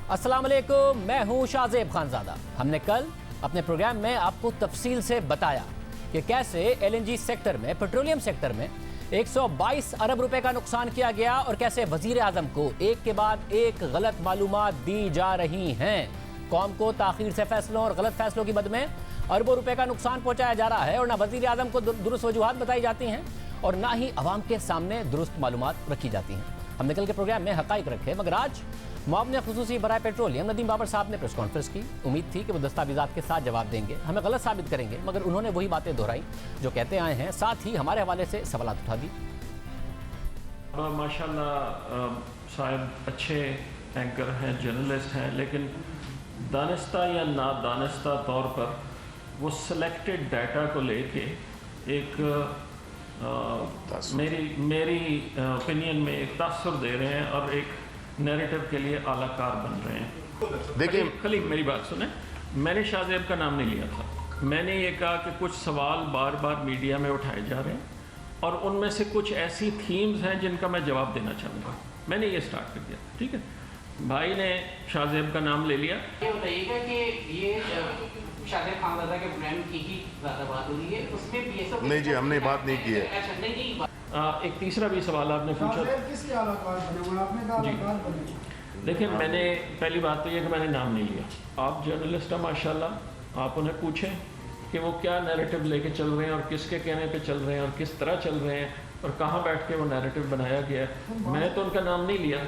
अस्सलाम वालेकुम, मैं हूं शाहजेब खानजादा। हमने कल अपने प्रोग्राम में आपको तफसील से बताया कि कैसे एलएनजी सेक्टर में, पेट्रोलियम सेक्टर में 122 अरब रुपए का नुकसान किया गया और कैसे वजीर आजम को एक के बाद एक गलत मालूमात दी जा रही हैं। कौम को ताखीर से फैसलों और गलत फैसलों की बद में अरबों रुपए का नुकसान पहुंचाया जा रहा है और ना वजीर आजम को दुरुस्त वजूहात बताई जाती हैं और ना ही अवाम के सामने दुरुस्त मालूमात रखी जाती हैं। हमने कल के प्रोग्राम में हकाइक रखे, मगर आज मुआवने खुसूसी बराए पेट्रोलियम नदीम बाबर साहब ने प्रेस कॉन्फ्रेंस की। उम्मीद थी कि वो दस्तावेजात के साथ जवाब देंगे, हमें गलत साबित करेंगे, मगर उन्होंने वही बातें दोहराई जो कहते आए हैं, साथ ही हमारे हवाले से सवाल उठा दी। माशाल्लाह साहब अच्छे एंकर हैं, जर्नलिस्ट हैं, लेकिन दानिस्ता या नादानिस्ता तौर पर वो सिलेक्टेड डाटा को लेके एक मेरी ओपिनियन में एक तासुर दे रहे हैं और एक नैरेटिव के लिए आलाकार बन रहे हैं। देखिए खलील, मेरी बात सुने, मैंने शाहजेब का नाम नहीं लिया था। मैंने ये कहा कि कुछ सवाल बार बार मीडिया में उठाए जा रहे हैं और उनमें से कुछ ऐसी थीम्स हैं जिनका मैं जवाब देना चाहूँगा। मैंने ये स्टार्ट कर दिया, ठीक है। भाई ने शाहजेब का नाम ले लिया। ये बताइएगा कि ये शाहजेब खानजादा के प्रोग्राम की ही ज़्यादा बात हो रही है, उसमें भी ये सब नहीं जी, हमने बात नहीं की है। अच्छा, नहीं एक तीसरा भी सवाल आपने पूछा। देखिए, मैंने पहली बात तो ये कि मैंने नाम नहीं लिया। आप जर्नलिस्ट हैं माशाल्लाह, आप उन्हें पूछें कि वो क्या नैरेटिव लेके चल रहे हैं और किसके कहने पे चल रहे हैं और किस तरह चल रहे हैं और कहाँ बैठ के वो नैरेटिव बनाया गया है। मैंने तो उनका नाम नहीं लिया।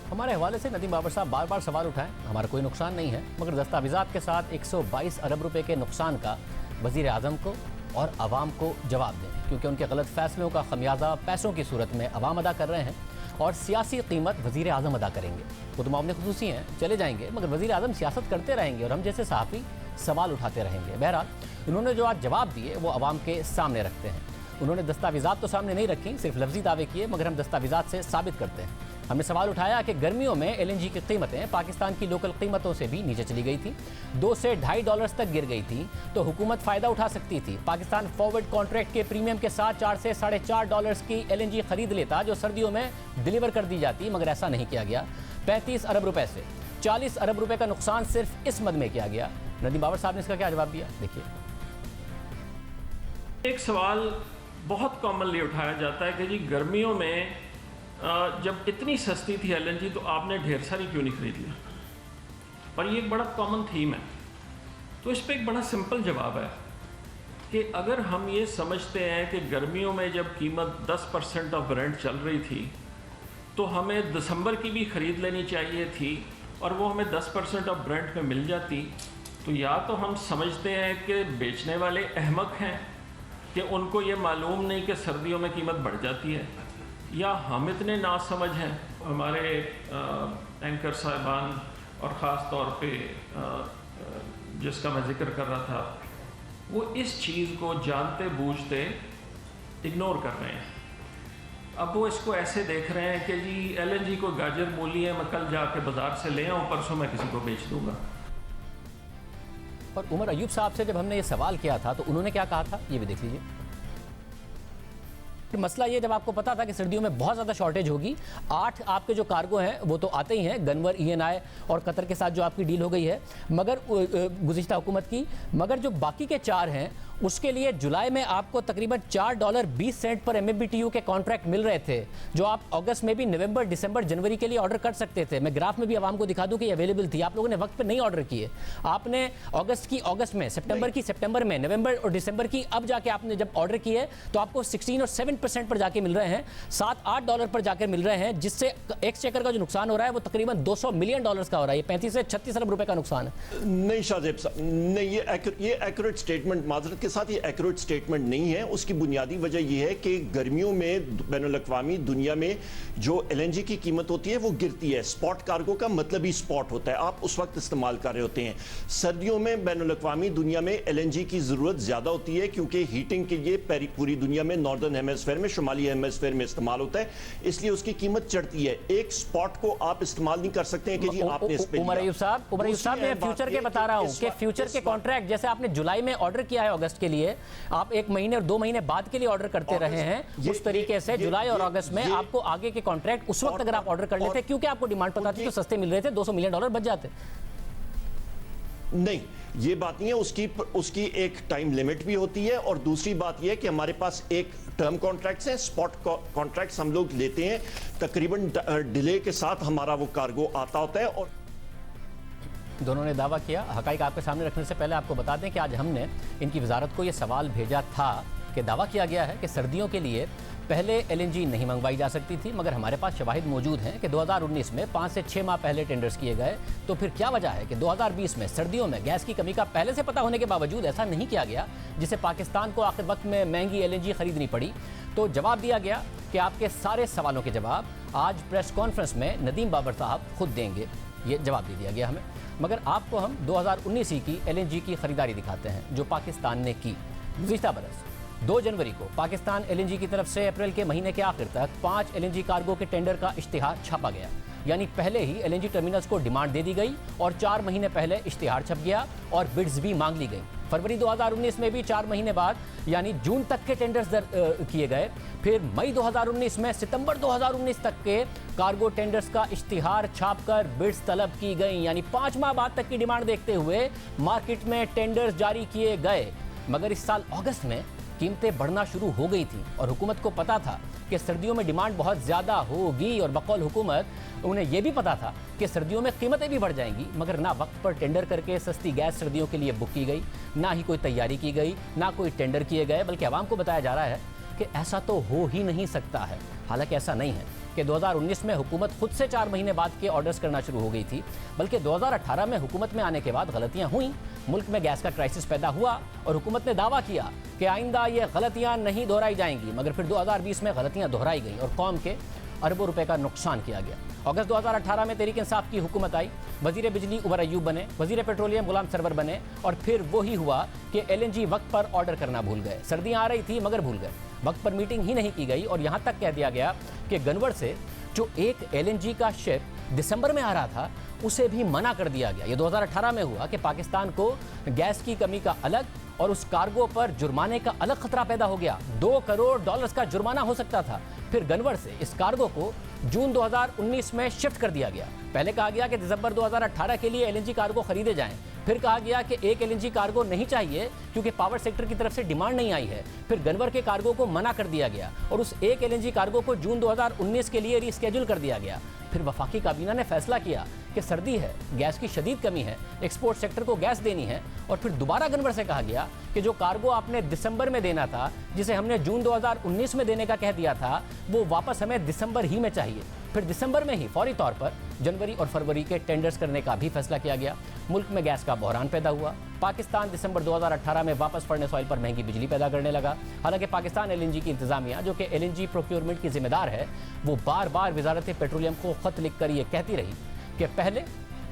हमारे हवाले से नदीम बाबर साहब बार बार सवाल उठाएं, हमारा कोई नुकसान नहीं है, मगर दस्तावेजात के साथ 122 अरब रुपए के नुकसान का वजीर आजम को और अवाम को जवाब दें, क्योंकि उनके गलत फैसलों का खमियाजा पैसों की सूरत में अवाम अदा कर रहे हैं और सियासी कीमत वजीर आजम अदा करेंगे। वो तो मामले खुसूसी हैं, चले जाएंगे, मगर वजीर आजम सियासत करते रहेंगे और हम जैसे सहाफ़ी सवाल उठाते रहेंगे। बहरहाल उन्होंने जो आज जवाब दिए वो अवाम के सामने रखते हैं। उन्होंने दस्तावेजात तो सामने नहीं रखी, सिर्फ लफ्जी दावे किए, मगर हम दस्तावेजात से साबित करते हैं। हमने सवाल उठाया कि गर्मियों में एलएनजी की कीमतें पाकिस्तान की लोकल कीमतों से भी नीचे चली गई थी, 2 से $2.5 तक गिर गई थी, तो हुकूमत फ़ायदा उठा सकती थी। पाकिस्तान फॉरवर्ड कॉन्ट्रैक्ट के प्रीमियम के साथ $4 से $4.5 की एलएनजी खरीद लेता जो सर्दियों में डिलीवर कर दी जाती, मगर ऐसा नहीं किया गया। 35 अरब रुपए से 40 अरब रुपए का नुकसान सिर्फ इस मद में किया गया। नदीम बाबर साहब ने इसका क्या जवाब दिया, देखिए। एक सवाल बहुत कॉमनली उठाया जाता है कि जी गर्मियों में जब इतनी सस्ती थी एलएनजी तो आपने ढेर सारी क्यों नहीं खरीद लिया। पर ये एक बड़ा कॉमन थीम है, तो इस पर एक बड़ा सिंपल जवाब है कि अगर हम ये समझते हैं कि गर्मियों में जब कीमत 10% ऑफ ब्रेंट चल रही थी तो हमें दिसंबर की भी ख़रीद लेनी चाहिए थी और वो हमें 10% ऑफ ब्रेंट में मिल जाती, तो या तो हम समझते हैं कि बेचने वाले अहमक हैं कि उनको ये मालूम नहीं कि सर्दियों में कीमत बढ़ जाती है, या हम इतने नासमझ हैं। हमारे एंकर साहिबान और ख़ास तौर पे जिसका मैं जिक्र कर रहा था, वो इस चीज़ को जानते बूझते इग्नोर कर रहे हैं। अब वो इसको ऐसे देख रहे हैं कि जी एलएनजी को गाजर मूली है, मैं कल जाके बाज़ार से ले आऊँ, परसों मैं किसी को बेच दूँगा। और उमर अयूब साहब से जब हमने ये सवाल किया था तो उन्होंने क्या कहा था, ये भी देख लीजिए। मसला ये, जब आपको पता था कि सर्दियों में बहुत ज़्यादा शॉर्टेज होगी, 8 आपके जो कार्गो हैं वो तो आते ही हैं, गनवर, ENI और कतर के साथ जो आपकी डील हो गई है, मगर गुज़िश्ता हुकूमत की, मगर जो बाकी के 4 हैं उसके लिए जुलाई में आपको तकरीबन $4.20 पर MMBTU के कॉन्ट्रैक्ट मिल रहे थे, जो आप अगस्त में भी, नवंबर, दिसंबर, जनवरी के लिए ऑर्डर कर सकते थे। मैं ग्राफ में भी आवाम को दिखा दूं कि ये अवेलेबल थी। आप लोगों ने वक्त पे नहीं ऑर्डर किए। आपने अगस्त की अगस्त में, सितंबर की सितंबर में, नवंबर और दिसंबर की अब जाके आपने जब ऑर्डर किए तो आपको 16 और 7% पर जाके मिल रहे हैं, $7-8 पर जाकर मिल रहे हैं, जिससे एक्सचेकर का जो नुकसान हो रहा है वो तकरीबन $200 मिलियन का हो रहा है। 35 से 36 अरब रुपए का नुकसान है। नहीं शाहजेब साहब, नहीं, ये एक्यूरेट स्टेटमेंट, माजरत के साथ ये एक्यूरेट स्टेटमेंट नहीं है। उसकी बुनियादी वजह यह है कि गर्मियों में बैनुल-अक़वामी दुनिया में जो एलएनजी की कीमत होती है वो गिरती है। स्पॉट कार्गो का मतलब ही स्पॉट होता है, आप उस वक्त इस्तेमाल कर रहे होते हैं। सर्दियों में बैनुल-अक़वामी दुनिया में एलएनजी की ज़रूरत ज़्यादा होती है, क्योंकि हीटिंग के लिए पूरी दुनिया में नॉर्दर्न हेमिस्फीयर में, शुमाली हेमिस्फीयर में इस्तेमाल होता है, इसलिए उसकी कीमत चढ़ती है। एक स्पॉट को आप इस्तेमाल नहीं कर सकते हैं कि जी आपने इस पे उमर अयूब साहब, मैं फ्यूचर के बता रहा हूं कि फ्यूचर के कॉन्ट्रैक्ट जैसे आपने जुलाई में ऑर्डर किया है अगस्त अगस्त के लिए, आप 1 महीने और 2 महीने बाद के लिए ऑर्डर करते रहे हैं। उस तरीके से जुलाई और अगस्त में आपको आगे के कॉन्ट्रैक्ट उस वक्त अगर आप ऑर्डर कर लेते, क्योंकि आपको डिमांड पता थी, तो सस्ते मिल रहे थे, $200 मिलियन बच जाते। नहीं, ये बात नहीं है। उसकी एक टाइम लिमिट भी होती है, और दूसरी बात ये है कि हमारे पास एक टर्म कॉन्ट्रैक्ट्स हैं, स्पॉट कॉन्ट्रैक्ट्स हम लोग लेते हैं, तकरीबन डिले के साथ हमारा वो कार्गो आता होता है। और दोनों ने दावा किया। हकाइक आपके सामने रखने से पहले आपको बता दें कि आज हमने इनकी वजारत को ये सवाल भेजा था कि दावा किया गया है कि सर्दियों के लिए पहले एलएनजी नहीं मंगवाई जा सकती थी, मगर हमारे पास शवाहिद मौजूद हैं कि 2019 में 5 से 6 माह पहले टेंडर्स किए गए। तो फिर क्या वजह है कि 2020 में सर्दियों में गैस की कमी का पहले से पता होने के बावजूद ऐसा नहीं किया गया, जिसे पाकिस्तान को आखिर वक्त में महंगी एलएनजी खरीदनी पड़ी? तो जवाब दिया गया कि आपके सारे सवालों के जवाब आज प्रेस कॉन्फ्रेंस में नदीम बाबर साहब खुद देंगे। ये जवाब दे दिया गया हमें। मगर आपको हम 2019 ही की एलएनजी की खरीदारी दिखाते हैं जो पाकिस्तान ने की। गुज़िश्ता बरस 2 जनवरी को पाकिस्तान एलएनजी की तरफ से अप्रैल के महीने के आखिर तक 5 एलएनजी कार्गो के टेंडर का इश्तिहार छापा गया। यानी पहले ही एलएनजी टर्मिनल्स को डिमांड दे दी गई और 4 महीने पहले इश्तिहार छप गया और बिड्स भी मांग ली गई। फरवरी 2019 में भी 4 महीने बाद यानी जून तक के टेंडर्स किए गए। फिर मई 2019 में सितंबर 2019 तक के कार्गो टेंडर्स का इश्तिहार छापकर बिड्स तलब की गई। यानी 5 माह बाद तक की डिमांड देखते हुए मार्केट में टेंडर्स जारी किए गए। मगर इस साल अगस्त में कीमतें बढ़ना शुरू हो गई थी और हुकूमत को पता था कि सर्दियों में डिमांड बहुत ज़्यादा होगी, और बकौल हुकूमत उन्हें यह भी पता था कि सर्दियों में कीमतें भी बढ़ जाएंगी। मगर ना वक्त पर टेंडर करके सस्ती गैस सर्दियों के लिए बुक की गई, ना ही कोई तैयारी की गई, ना कोई टेंडर किए गए, बल्कि आवाम को बताया जा रहा है कि ऐसा तो हो ही नहीं सकता है। हालांकि ऐसा नहीं है कि 2019 में हुकूमत खुद से 4 महीने बाद के ऑर्डर्स करना शुरू हो गई थी, बल्कि 2018 में हुकूमत में आने के बाद गलतियां हुई, मुल्क में गैस का क्राइसिस पैदा हुआ और हुकूमत ने दावा किया कि आइंदा ये गलतियां नहीं दोहराई जाएंगी। मगर फिर 2020 में गलतियां दोहराई गई और कौम के अरबों रुपए का नुकसान किया गया। अगस्त 2018 में तहरीक इंसाफ की हुकूमत आई, वजीर बिजली उमर अयूब बने, वजीर पेट्रोलियम गुलाम सरवर बने, और फिर वही हुआ कि एलएनजी वक्त पर ऑर्डर करना भूल गए। सर्दियां आ रही थी मगर भूल गए, वक्त पर मीटिंग ही नहीं की गई, और यहाँ तक कह दिया गया कि गनवर से जो एक एलएनजी का शिप दिसंबर में आ रहा था उसे भी मना कर दिया गया। ये 2018 में हुआ कि पाकिस्तान को गैस की कमी का अलग और उस कार्गो पर जुर्माने का अलग खतरा पैदा हो गया। $2 करोड़ का जुर्माना हो सकता था। फिर गनवर से इस कार्गो को जून 2019 में शिफ्ट कर दिया गया। पहले कहा गया कि दिसंबर 2018 के लिए एलएनजी कार्गो खरीदे जाएं। फिर कहा गया कि एक एलएनजी कार्गो नहीं चाहिए क्योंकि पावर सेक्टर की तरफ से डिमांड नहीं आई है। फिर गनवर के कार्गो को मना कर दिया गया और उस एक एलएनजी कार्गो को जून 2019 के लिए रीस्केड्यूल कर दिया गया। फिर वफाकी काबीना ने फैसला किया कि सर्दी है, गैस की शदीद कमी है, एक्सपोर्ट सेक्टर को गैस देनी है, और फिर दोबारा गनवर से कहा गया कि जो कार्गो आपने दिसंबर में देना था, जिसे हमने जून 2019 में देने का कह दिया था, वो वापस हमें दिसंबर ही में चाहिए। फिर दिसंबर में ही फौरी तौर पर जनवरी और फरवरी के टेंडर्स करने का भी फैसला किया गया। मुल्क में गैस का बहरान पैदा हुआ। पाकिस्तान दिसंबर 2018 में वापस फर्नेस ऑयल पर महंगी बिजली पैदा करने लगा। हालांकि पाकिस्तान एलएनजी की इंतजामिया, जो कि एलएनजी प्रोक्योरमेंट की जिम्मेदार है, वो बार बार वजारत पेट्रोलियम को खत लिखकर ये कहती रही कि पहले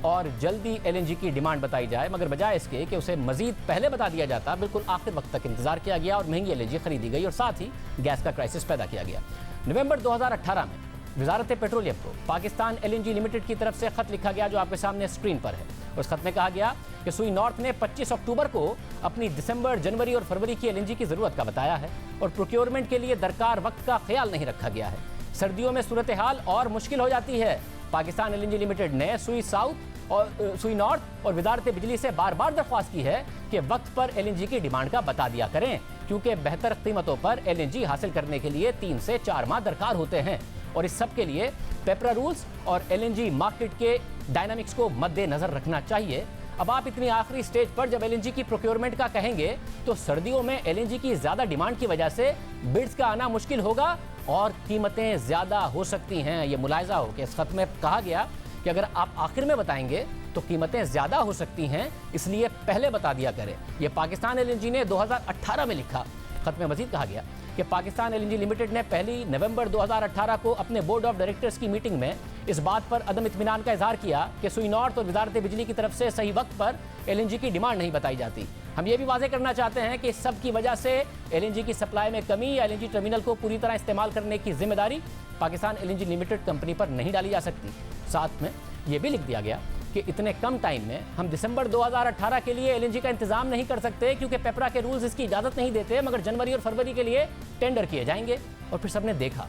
और जल्दी एलएनजी की डिमांड बताई जाए, मगर बजाय इसके कि उसे मजीद पहले बता दिया जाता, बिल्कुल आखिर वक्त तक इंतजार किया गया और महंगी एलएनजी खरीदी गई और साथ ही गैस का क्राइसिस पैदा किया गया। नवंबर 2018 में वजारत पेट्रोलियम को पाकिस्तान एलएनजी लिमिटेड की तरफ से खत लिखा गया, जो आपके सामने स्क्रीन पर है। उस खत में कहा गया कि सुई नॉर्थ ने 25 अक्टूबर को अपनी दिसंबर, जनवरी और फरवरी की एलएनजी की जरूरत का बताया है और प्रोक्योरमेंट के लिए दरकार वक्त का ख्याल नहीं रखा गया है। सर्दियों में सूरत हाल और मुश्किल हो जाती है। पाकिस्तान एलएनजी लिमिटेड ने सुई साउथ और सुई नॉर्थ और वजारत बिजली से बार बार दरख्वास्त की है कि वक्त पर एलएनजी की डिमांड का बता दिया करें, क्योंकि बेहतर कीमतों पर एलएनजी हासिल करने के लिए 3 से 4 माह दरकार होते हैं और इस सब के लिए पेपरा रूल्स और एलएनजी मार्केट के डायनामिक्स को मद्देनजर रखना चाहिए। अब आप इतनी आखिरी स्टेज पर जब एलएनजी की प्रोक्योरमेंट का कहेंगे तो सर्दियों में एलएनजी की ज्यादा डिमांड की वजह से बिड्स का आना मुश्किल होगा और कीमतें ज्यादा हो सकती हैं। ये मुलायजा हो कि इस खत में कहा गया कि अगर आप आखिर में बताएंगे तो कीमतें ज्यादा हो सकती हैं, इसलिए पहले बता दिया करें। यह पाकिस्तान एलएनजी ने 2018 में लिखा। खत में मजीद कहा गया कि पाकिस्तान एलएनजी लिमिटेड ने 1 नवंबर 2018 को अपने बोर्ड ऑफ डायरेक्टर्स की मीटिंग में इस बात पर अदम इत्मीनान का इजहार किया कि सुई नॉर्थ और वजारत बिजली की तरफ से सही वक्त पर एलएनजी की डिमांड नहीं बताई जाती। हम ये भी वाज़ेह करना चाहते हैं कि इस सब की वजह से एलएनजी की सप्लाई में कमी या एलएनजी टर्मिनल को पूरी तरह इस्तेमाल करने की जिम्मेदारी पाकिस्तान एलएनजी लिमिटेड कंपनी पर नहीं डाली जा सकती। साथ में ये भी लिख दिया गया कि कि इतने कम टाइम में हम दिसंबर 2018 के लिए एलएनजी का इंतजाम नहीं कर सकते क्योंकि पेपरा के रूल्स इसकी इजाज़त नहीं देते, मगर जनवरी और फरवरी के लिए टेंडर किए जाएंगे। और फिर सबने देखा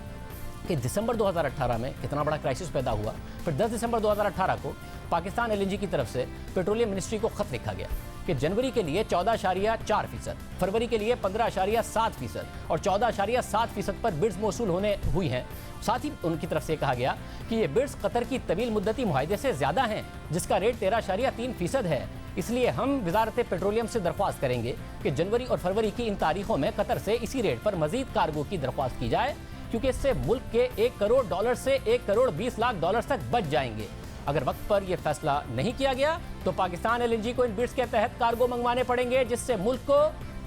कि दिसंबर 2018 में कितना बड़ा क्राइसिस पैदा हुआ। फिर 10 दिसंबर 2018 को पाकिस्तान एलएनजी की तरफ से पेट्रोलियम मिनिस्ट्री को खत लिखा गया कि जनवरी के लिए 14.4%, फरवरी के लिए 15.7% और 14.7% पर बिड्स मौसूल हुई हैं। साथ ही उनकी तरफ से कहा गया कि ये बिड्स कतर की तवील मुद्दती मुआहदे से ज़्यादा हैं, जिसका रेट 13.3% है। इसलिए हम वजारत पेट्रोलियम से दरख्वास्त करेंगे कि जनवरी और फरवरी की इन तारीखों में कतर से इसी रेट पर मजीद कार्गो की दरख्वास्त की जाए, क्योंकि इससे मुल्क के $1 करोड़ से $1,20,00,000 तक बच जाएंगे। अगर वक्त पर यह फैसला नहीं किया गया तो पाकिस्तान एलएनजी को इन बिड्स के तहत कार्गो मंगवाने पड़ेंगे, जिससे मुल्क को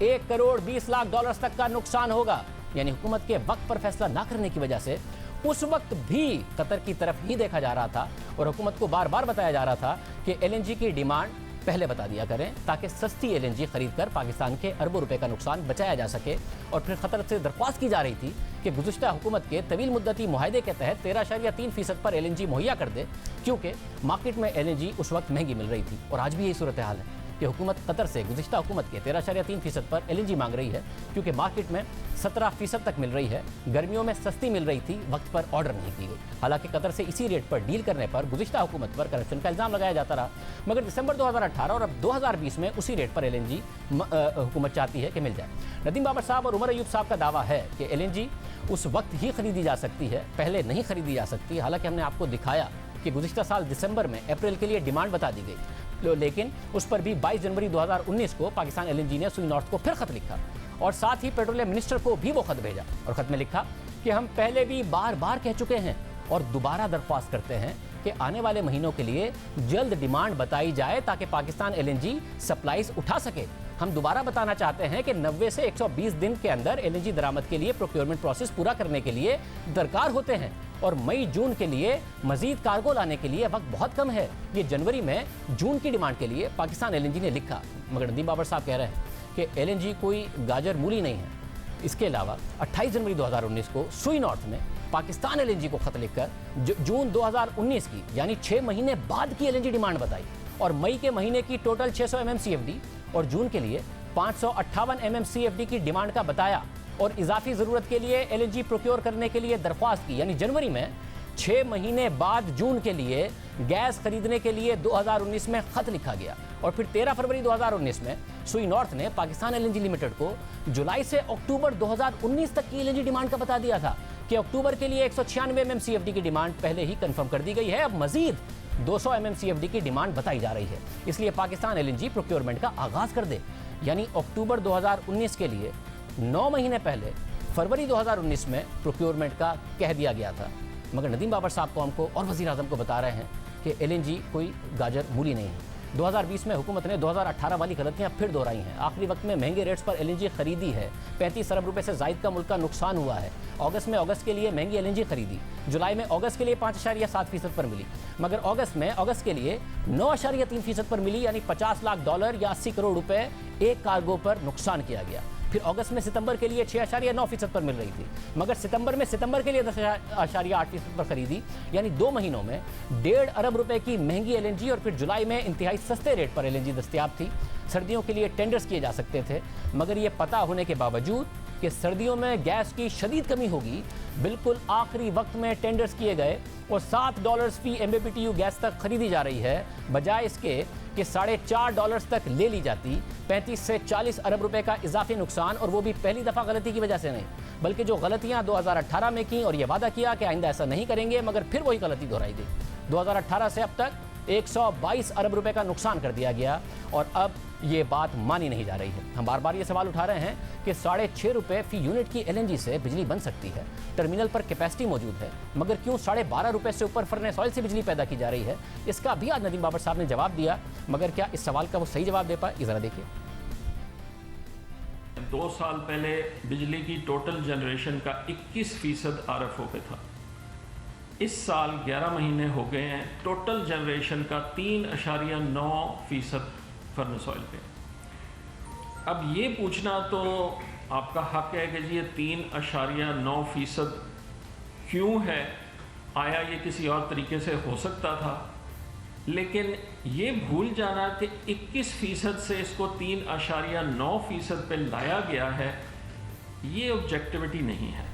$1,20,00,000 तक का नुकसान होगा। यानी हुकूमत के वक्त पर फैसला ना करने की वजह से उस वक्त भी कतर की तरफ ही देखा जा रहा था और हुकूमत को बार बार बताया जा रहा था कि एलएनजी की डिमांड पहले बता दिया करें, ताकि सस्ती एलएनजी खरीद कर पाकिस्तान के अरबों रुपए का नुकसान बचाया जा सके। और फिर खतर से दरख्वास्त की जा रही थी कि गुज़िश्ता हुकूमत के तवील मुद्दती मुआहदे के तहत 13.3% पर एलएनजी मुहैया कर दे, क्योंकि मार्केट में एलएनजी उस वक्त महंगी मिल रही थी। और आज भी यही सूरत हाल है कि हुकूमत कतर से गुज़िश्ता हुकूमत के 13.3% पर एलएनजी मांग रही है, क्योंकि मार्केट में 17% तक मिल रही है। गर्मियों में सस्ती मिल रही थी, वक्त पर ऑर्डर नहीं की गई। हालांकि कतर से इसी रेट पर डील करने पर गुज़िश्ता हुकूमत पर करप्शन का इल्ज़ाम लगाया जाता रहा, मगर दिसंबर 2018 और अब 2020 में उसी रेट पर एलएनजी हुकूमत चाहती है कि मिल जाए। नदीम बाबर साहब और उमर अयूब साहब का दावा है कि एलएनजी उस वक्त ही खरीदी जा सकती है, पहले नहीं खरीदी जा सकती। हालांकि हमने आपको दिखाया कि गुज़िश्ता साल दिसंबर में अप्रैल के लिए डिमांड बता दी गई, लेकिन उस पर भी 22 जनवरी 2019 को पाकिस्तान एलएनजी ने सुई नॉर्थ को फिर खत लिखा और साथ ही पेट्रोलियम मिनिस्टर को भी वो खत भेजा और खत में लिखा कि हम पहले भी बार बार कह चुके हैं और दोबारा दरख्वास्त करते हैं कि आने वाले महीनों के लिए जल्द डिमांड बताई जाए, ताकि पाकिस्तान एलएनजी सप्लाईज उठा सके। हम दोबारा बताना चाहते हैं कि 90 से 120 दिन के अंदर एलएनजी दरामद के लिए प्रोक्योरमेंट प्रोसेस पूरा करने के लिए दरकार होते हैं और मई जून के लिए मजीद कार्गो लाने के लिए वक्त बहुत कम है। ये जनवरी में जून की डिमांड के लिए पाकिस्तान एलएनजी ने लिखा, मगर नदीम बाबर साहब कह रहे हैं कि एलएनजी कोई गाजर मूली नहीं है। इसके अलावा 28 जनवरी 2019 को सुई नॉर्थ में पाकिस्तान एलएनजी को खत लिखकर जून 2019 की यानी 6 महीने बाद की एलएनजी डिमांड बताई और मई के महीने की टोटल 600 MMCFD और जून के लिए 558 MMCFD की डिमांड का बताया और इजाफी ज़रूरत के लिए एलएनजी प्रोक्योर करने के लिए दरख्वास्त की। यानी जनवरी में 6 महीने बाद जून के लिए गैस खरीदने के लिए 2019 में खत लिखा गया और फिर 13 फरवरी 2019 में सुई नॉर्थ ने पाकिस्तान एलएनजी लिमिटेड को जुलाई से अक्टूबर 2019 तक की एलएनजी डिमांड का बता दिया था कि अक्टूबर के लिए 196 MMCFD की डिमांड पहले ही कंफर्म कर दी गई है। अब मजीद 200 MMCFD की डिमांड बताई जा रही है, इसलिए पाकिस्तान एलएनजी प्रोक्योरमेंट का आगाज कर दे। यानी अक्टूबर 2019 के लिए 9 महीने पहले फरवरी 2019 में प्रोक्योरमेंट का कह दिया गया था। मगर नदीम बाबर साहब कौम को और वज़ीर आज़म को बता रहे हैं कि एलएनजी कोई गाजर मूली नहीं है। 2020 में हुकूमत ने 2018 वाली गलतियां फिर दोहराई हैं। आखिरी वक्त में महंगे रेट्स पर एलएनजी खरीदी है, 35 अरब रुपए से जायद का मुल्क का नुकसान हुआ है। अगस्त में अगस्त के लिए महंगी एलएनजी खरीदी, जुलाई में अगस्त के लिए 5.7% पर मिली, मगर अगस्त में अगस्त के लिए 9.3% पर मिली, यानी $50 लाख या 80 करोड़ रुपए एक कार्गो पर नुकसान किया गया। फिर अगस्त में सितंबर के लिए 6.9% पर मिल रही थी, मगर सितंबर के लिए 10.8% पर खरीदी, यानी 2 महीनों में 1.5 अरब रुपए की महंगी एलएनजी। और फिर जुलाई में इंतहाई सस्ते रेट पर एलएनजी दस्तयाब थी। सर्दियों के लिए टेंडर्स किए जा सकते थे, मगर ये पता होने के बावजूद कि सर्दियों में गैस की शदीद कमी होगी, बिल्कुल आखिरी वक्त में टेंडर्स किए गए और $7 फी MMBTU गैस तक खरीदी जा रही है, बजाय इसके कि $4.5 तक ले ली जाती। 35 से 40 अरब रुपए का इजाफी नुकसान, और वो भी पहली दफ़ा गलती की वजह से नहीं, बल्कि जो गलतियां 2018 में की और ये वादा किया कि आइंदा ऐसा नहीं करेंगे, मगर फिर वही गलती दोहराई गई। 2018 से अब तक 122 अरब रुपए का नुकसान कर दिया गया और अब ये बात मानी नहीं जा रही है। हम बार बार ये सवाल उठा रहे हैं कि 6.5 रुपए फी यूनिट की एलएनजी से बिजली बन सकती है, टर्मिनल पर कैपेसिटी मौजूद है, मगर क्यों 12.5 रुपए से ऊपर फर्नेस ऑयल से बिजली पैदा की जा रही है? इसका भी आज नदीम बाबर साहब ने जवाब दिया, मगर क्या इस सवाल का वो सही जवाब दे पाए? जरा देखिए। 2 साल पहले बिजली की टोटल जनरेशन का 21% RFO पे था। इस साल 11 महीने हो गए हैं, टोटल जनरेशन का 3.9% फर्नेस ऑयल पे। अब ये पूछना तो आपका हक है कि जी ये 3.9% क्यों है, आया ये किसी और तरीके से हो सकता था? लेकिन ये भूल जाना कि 21% से इसको 3.9% पे लाया गया है, ये ऑब्जेक्टिविटी नहीं है।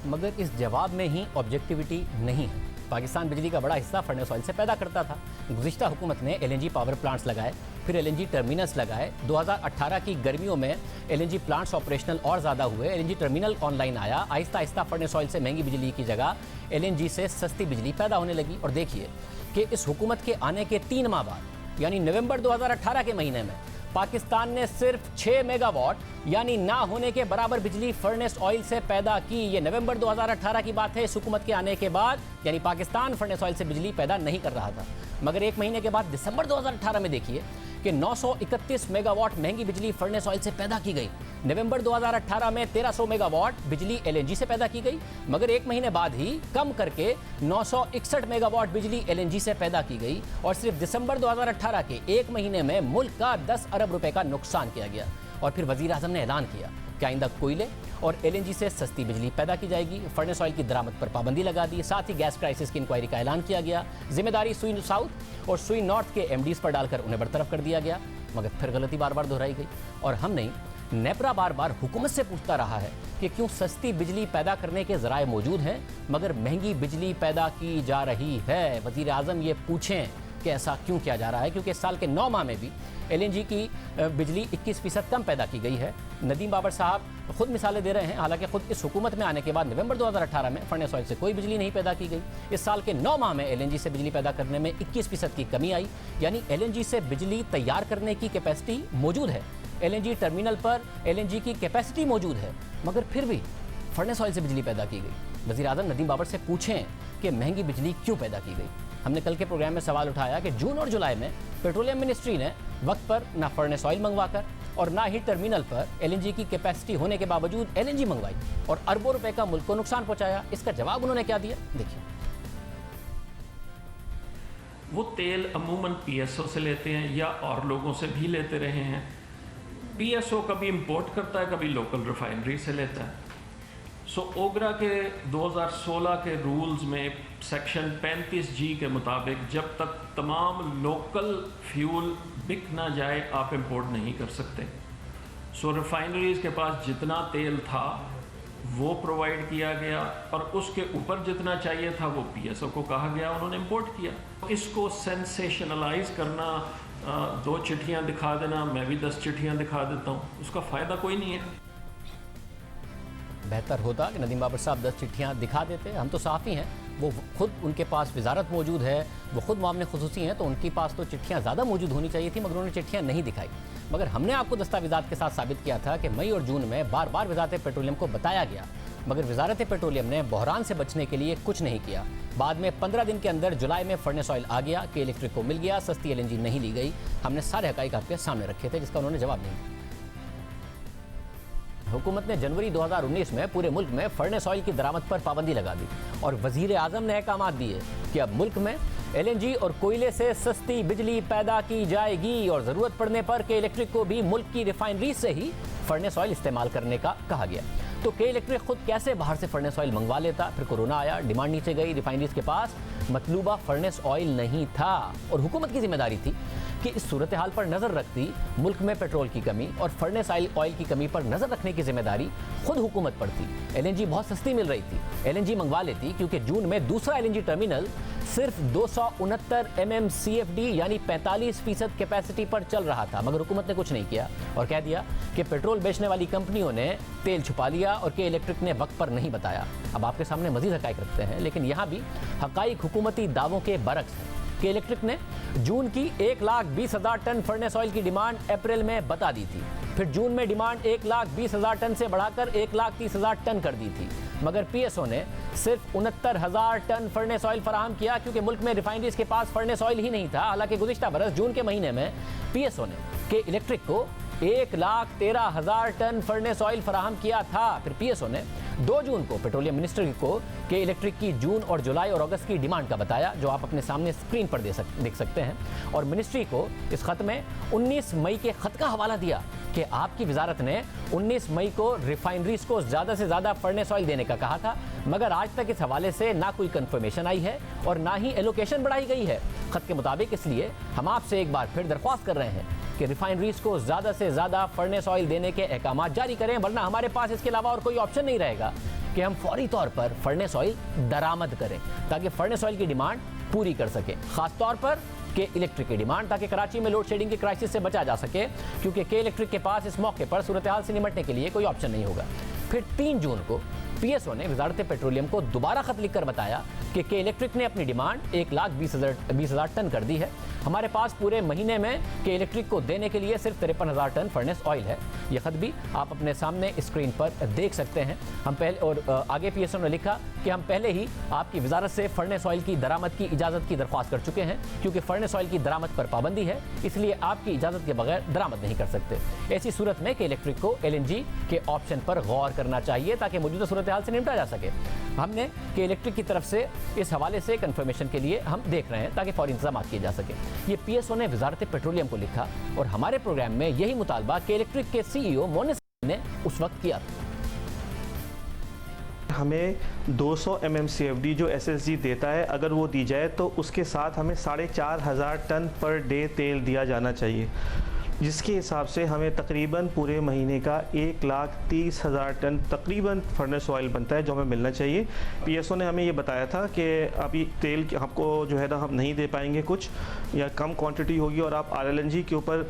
मगर इस जवाब में ही ऑब्जेक्टिविटी नहीं है। पाकिस्तान बिजली का बड़ा हिस्सा फर्नेस ऑयल से पैदा करता था। गुज़िश्ता हुकूमत ने एलएनजी पावर प्लांट्स लगाए, फिर एलएनजी टर्मिनल्स लगाए। 2018 की गर्मियों में एलएनजी प्लांट्स ऑपरेशनल और ज़्यादा हुए, एलएनजी टर्मिनल ऑनलाइन आया। आहिस्ता आहिस्ता फर्नेस ऑयल से महंगी बिजली की जगह एलएनजी से सस्ती बिजली पैदा होने लगी। और देखिए कि इस हुकूमत के आने के 3 माह बाद यानी नवंबर 2018 के महीने में पाकिस्तान ने सिर्फ 6 मेगावाट यानी ना होने के बराबर बिजली फर्नेस ऑयल से पैदा की। ये नवंबर 2018 की बात है। इस हुकूमत के आने के बाद यानी पाकिस्तान फर्नेस ऑयल से बिजली पैदा नहीं कर रहा था। मगर एक महीने के बाद दिसंबर 2018 में देखिए कि 931 मेगावाट महंगी बिजली फर्नेस ऑयल से पैदा की गई। नवंबर 2018 में 1300 मेगावाट बिजली एलएनजी से पैदा की गई। मगर एक महीने बाद ही कम करके 961 मेगावाट बिजली एलएनजी से पैदा की गई। और सिर्फ दिसंबर 2018 के एक महीने में मुल्क का 10 अरब रुपए का नुकसान किया गया। और फिर वजीर आज़म ने ऐलान किया कि आइंदा कोयले और एलएनजी से सस्ती बिजली पैदा की जाएगी। फर्नेस ऑयल की दरामद पर पाबंदी लगा दी। साथ ही गैस क्राइसिस की इंक्वायरी का ऐलान किया गया। जिम्मेदारी सुई साउथ और सुई नॉर्थ के एमडीज पर डालकर उन्हें बरतरफ कर दिया गया। मगर फिर गलती बार बार दोहराई गई। और हम नहीं, नेपरा बार बार हुकूमत से पूछता रहा है कि क्यों सस्ती बिजली पैदा करने के ज़राए मौजूद हैं मगर महंगी बिजली पैदा की जा रही है। वज़ीर आज़म ये पूछें कि ऐसा क्यों किया जा रहा है, क्योंकि इस साल के 9 माह में भी एलएनजी की बिजली 21% कम पैदा की गई है। नदीम बाबर साहब खुद मिसालें दे रहे हैं, हालांकि खुद इस हुकूमत में आने के बाद नवंबर 2018 में फर्नेस ऑयल से कोई बिजली नहीं पैदा की गई। इस साल के 9 माह में एलएनजी से बिजली पैदा करने में 21% की कमी आई। यानी एलएनजी से बिजली तैयार करने की कैपेसिटी मौजूद है, एलएनजी टर्मिनल पर एलएनजी की कैपेसिटी मौजूद है, मगर फिर भी फर्नेस ऑयल से बिजली पैदा की गई। वज़ीर आज़म नदीम बाबर से पूछें कि महंगी बिजली क्यों पैदा की गई। हमने कल के प्रोग्राम में सवाल उठाया कि जून और जुलाई में पेट्रोलियम मिनिस्ट्री ने वक्त पर ना फर्नेस ऑयल मंगवाकर और ना ही टर्मिनल पर एलएनजी की कैपेसिटी होने के बावजूद एलएनजी मंगवाई और अरबों रुपए का मुल्क को नुकसान पहुंचाया। इसका जवाब उन्होंने क्या दिया, देखिए। वो तेल अमूमन पीएसओ से लेते हैं या और लोगों से भी लेते रहे हैं। पीएसओ कभी इंपोर्ट करता है, कभी लोकल रिफाइनरी से लेता है। सो ओगरा के 2016 के रूल्स में सेक्शन 35G के मुताबिक जब तक तमाम लोकल फ्यूल बिक ना जाए आप इंपोर्ट नहीं कर सकते। सो रिफाइनरीज़ के पास जितना तेल था वो प्रोवाइड किया गया और उसके ऊपर जितना चाहिए था वो पीएसओ को कहा गया, उन्होंने इंपोर्ट किया। इसको सेंसेशनलाइज करना, 2 चिट्ठियाँ दिखा देना, मैं भी 10 चिट्ठियाँ दिखा देता हूँ, उसका फ़ायदा कोई नहीं है। बेहतर होता कि नदीम बाबर साहब 10 चिट्ठियाँ दिखा देते। हम तो साफ़ी हैं, वो खुद उनके पास वजारत मौजूद है, वो खुद मामले खुसूसी हैं, तो उनके पास तो चिट्ठियाँ ज़्यादा मौजूद होनी चाहिए थी, मगर उन्होंने चिट्ठियाँ नहीं दिखाई। मगर हमने आपको दस्तावेज़ात के साथ साबित किया था कि मई और जून में बार बार वजारत पेट्रोलियम को बताया गया, मगर वजारत पेट्रोलियम ने बहरान से बचने के लिए कुछ नहीं किया। बाद में 15 दिन के अंदर जुलाई में फर्नेस ऑयल आ गया, के इलेक्ट्रिक को मिल गया, सस्ती एलएनजी नहीं ली गई। हमने सारे हक़ाइक़ आपके सामने रखे थे जिसका उन्होंने जवाब नहीं दिया। हुकूमत ने जनवरी 2019 में पूरे मुल्क में फर्नेस ऑयल की दरामद पर पाबंदी लगा दी और वज़ीर आज़म ने अहकाम दिए कि अब मुल्क में एलएनजी और कोयले से सस्ती बिजली पैदा की जाएगी और ज़रूरत पड़ने पर के इलेक्ट्रिक को भी मुल्क की रिफाइनरी से ही फर्नेस ऑयल इस्तेमाल करने का कहा गया। तो के इलेक्ट्रिक खुद कैसे बाहर से फर्नेस ऑयल मंगवा लेता? फिर कोरोना आया, डिमांड नीचे गई, रिफाइनरीज के पास मतलूबा फर्नेस ऑयल नहीं था और हुकूमत की जिम्मेदारी थी कि इस सूरत हाल पर नज़र रखती। मुल्क में पेट्रोल की कमी और फर्नेस ऑयल की कमी पर नज़र रखने की जिम्मेदारी खुद हुकूमत पर थी। एलएनजी बहुत सस्ती मिल रही थी, एलएनजी मंगवा लेती, क्योंकि जून में दूसरा एलएनजी टर्मिनल सिर्फ 269 MMCFD यानी 45% कैपेसिटी पर चल रहा था, मगर हुकूमत ने कुछ नहीं किया और कह दिया कि पेट्रोल बेचने वाली कंपनियों ने तेल छुपा लिया और के इलेक्ट्रिक ने वक्त पर नहीं बताया। अब आपके सामने मजीद हक़ाइक़ रखते हैं, लेकिन यहाँ भी हक़ाइक़ हुकूमती दावों के बरक्स हैं। के इलेक्ट्रिक ने जून की 1,20,000 टन फर्नेस ऑयल की डिमांड अप्रैल में बता दी थी, फिर जून में डिमांड 1,20,000 टन से बढ़ाकर 1,30,000 टन कर दी थी, मगर पीएसओ ने सिर्फ 69,000 टन फर्नेस ऑयल फराहम किया क्योंकि मुल्क में रिफाइनरीज के पास फर्नेस ऑयल ही नहीं था। हालांकि गुज़िश्ता बरस जून के महीने में पीएसओ ने के इलेक्ट्रिक को 1,13,000 टन फर्नेस ऑयल फराहम किया था। फिर पीएसओ ने 2 जून को पेट्रोलियम मिनिस्ट्री को के इलेक्ट्रिक की जून और जुलाई और अगस्त की डिमांड का बताया, जो आप अपने सामने स्क्रीन पर देख सकते हैं। और मिनिस्ट्री को इस खत में 19 मई के खत का हवाला दिया कि आपकी वजारत ने 19 मई को रिफाइनरीज को ज़्यादा से ज़्यादा फर्नेस ऑयल देने का कहा था, मगर आज तक इस हवाले से ना कोई कंफर्मेशन आई है और ना ही एलोकेशन बढ़ाई गई है खत के मुताबिक। इसलिए हम आपसे एक बार फिर दरख्वास्त कर रहे हैं कि रिफाइनरीज को ज़्यादा से ज़्यादा फर्नेस ऑयल देने के अहकाम जारी करें, वरना हमारे पास इसके अलावा और कोई ऑप्शन नहीं रहेगा कि हम फौरी तौर पर फर्नेस ऑयल दरामद करें ताकि फर्नेस ऑयल की डिमांड पूरी कर सके, खास तौर पर के इलेक्ट्रिक की डिमांड, ताकि कराची में लोड शेडिंग के क्राइसिस से बचा जा सके, क्योंकि के इलेक्ट्रिक के पास इस मौके पर सूरत हाल से निपटने के लिए कोई ऑप्शन नहीं होगा। फिर 3 जून को पीएसओ ने वजारत पेट्रोलियम को दोबारा खत लिखकर बताया कि के इलेक्ट्रिक ने अपनी डिमांड 1,20,000 टन कर दी है। हमारे पास पूरे महीने में के इलेक्ट्रिक को देने के लिए सिर्फ 53,000 टन फर्नेस ऑयल है। यह खत भी आप अपने सामने स्क्रीन पर देख सकते हैं। हम पहले और आगे पीएसओ ने लिखा कि हम पहले ही आपकी वजारत से फर्नेस ऑयल की दरामद की इजाज़त की दरख्वास्त कर चुके हैं, क्योंकि फर्नेस ऑयल की दरामद पर पाबंदी है, इसलिए आपकी इजाज़त के बगैर दरामद नहीं कर सकते। ऐसी सूरत में के इलेक्ट्रिक को LNG के ऑप्शन पर गौर करना चाहिए ताकि मौजूदा सूरत हाल से निपटा जा सके। हमने के इलेक्ट्रिक की तरफ से इस हवाले से कंफर्मेशन के लिए हम देख रहे हैं ताकि फौरी इंतजाम किए जा सके। ये पीएसओ ने वजारत पेट्रोलियम को लिखा और हमारे प्रोग्राम में यही मुतालबा के इलेक्ट्रिक के CEO मोनिस ने उस वक्त किया। हमें 200 MMCFD जो SSG देता है, अगर वो दी जाए तो उसके साथ हमें 4,500 टन पर डे तेल दिया जाना चाहिए, जिसके हिसाब से हमें तकरीबन पूरे महीने का 1,30,000 टन तकरीबन फर्नेस ऑयल बनता है, जो हमें मिलना चाहिए। पीएसओ ने हमें ये बताया था कि अभी तेल आपको जो है ना हम नहीं दे पाएंगे, कुछ या कम क्वांटिटी होगी और आप RLNG के ऊपर